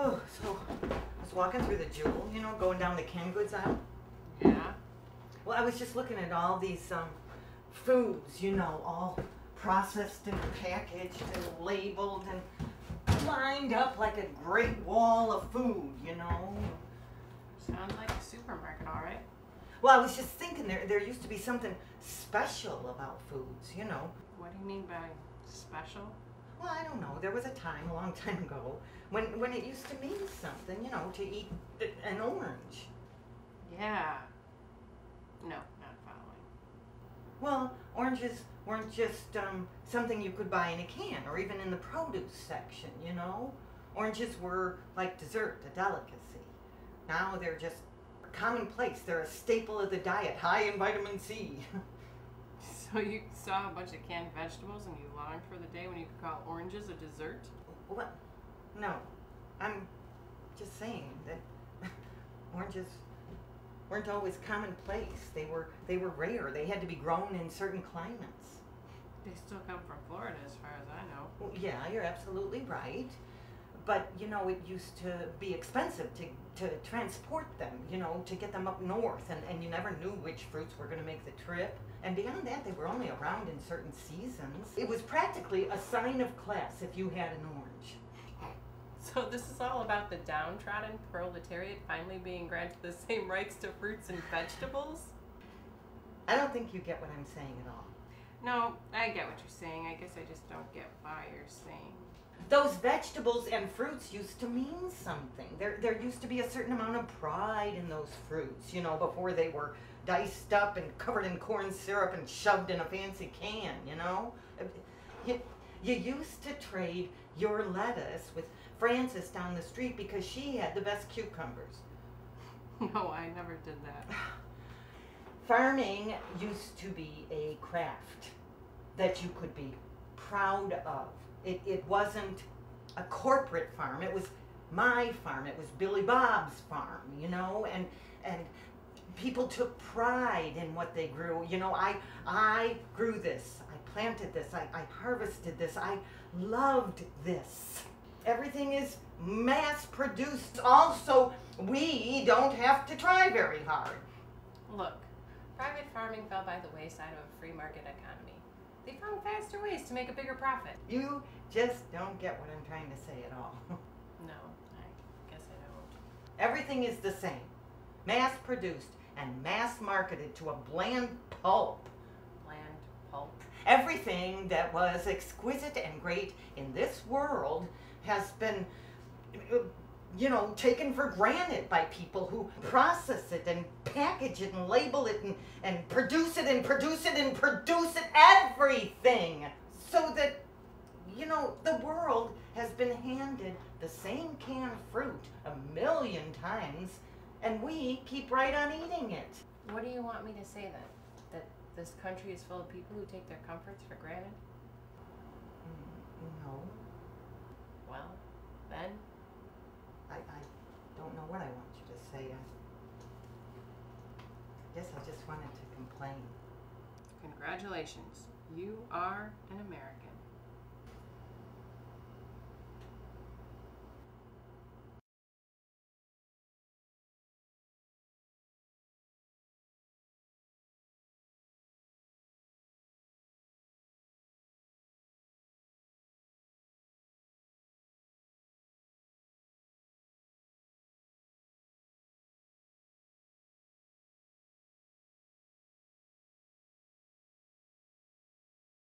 Oh, so I was walking through the Jewel, you know, going down the canned goods aisle. Yeah. Well, I was just looking at all these foods, you know, all processed and packaged and labeled and lined up like a great wall of food, you know. Sounds like a supermarket, all right. Well, I was just thinking there used to be something special about foods, you know. What do you mean by special? Well, I don't know. There was a time, a long time ago, when it used to mean something, you know, to eat an orange. Yeah. No, not following. Well, oranges weren't just something you could buy in a can or even in the produce section, you know. Oranges were like dessert, a delicacy. Now they're just commonplace. They're a staple of the diet, high in vitamin C. So you saw a bunch of canned vegetables and you longed for the day when you could call oranges a dessert? What? No. I'm just saying that oranges weren't always commonplace. They were rare. They had to be grown in certain climates. They still come from Florida as far as I know. Well, yeah, you're absolutely right. But, you know, it used to be expensive to transport them, you know, to get them up north. And you never knew which fruits were going to make the trip. And beyond that, they were only around in certain seasons. It was practically a sign of class if you had an orange. So this is all about the downtrodden proletariat finally being granted the same rights to fruits and vegetables? I don't think you get what I'm saying at all. No, I get what you're saying. I guess I just don't get why you're saying. Those vegetables and fruits used to mean something. There used to be a certain amount of pride in those fruits, you know, before they were diced up and covered in corn syrup and shoved in a fancy can, you know? You used to trade your lettuce with Frances down the street because she had the best cucumbers. No, I never did that. Farming used to be a craft that you could be proud of. It wasn't a corporate farm. It was my farm. It was Billy Bob's farm, you know, and people took pride in what they grew. You know, I grew this. I planted this. I harvested this. I loved this. Everything is mass produced. Also, we don't have to try very hard. Look, private farming fell by the wayside of a free market economy. They found faster ways to make a bigger profit. You just don't get what I'm trying to say at all. No, I guess I don't. Everything is the same. Mass produced and mass marketed to a bland pulp. Bland pulp. Everything that was exquisite and great in this world has been, you know, taken for granted by people who process it and package it and label it and produce it and produce it and produce it, everything. So that, you know, the world has been handed the same canned fruit 1,000,000 times and we keep right on eating it. What do you want me to say then? That this country is full of people who take their comforts for granted? No. Well, then? I don't know what I want you to say. I guess I just wanted to complain. Congratulations. You are an American.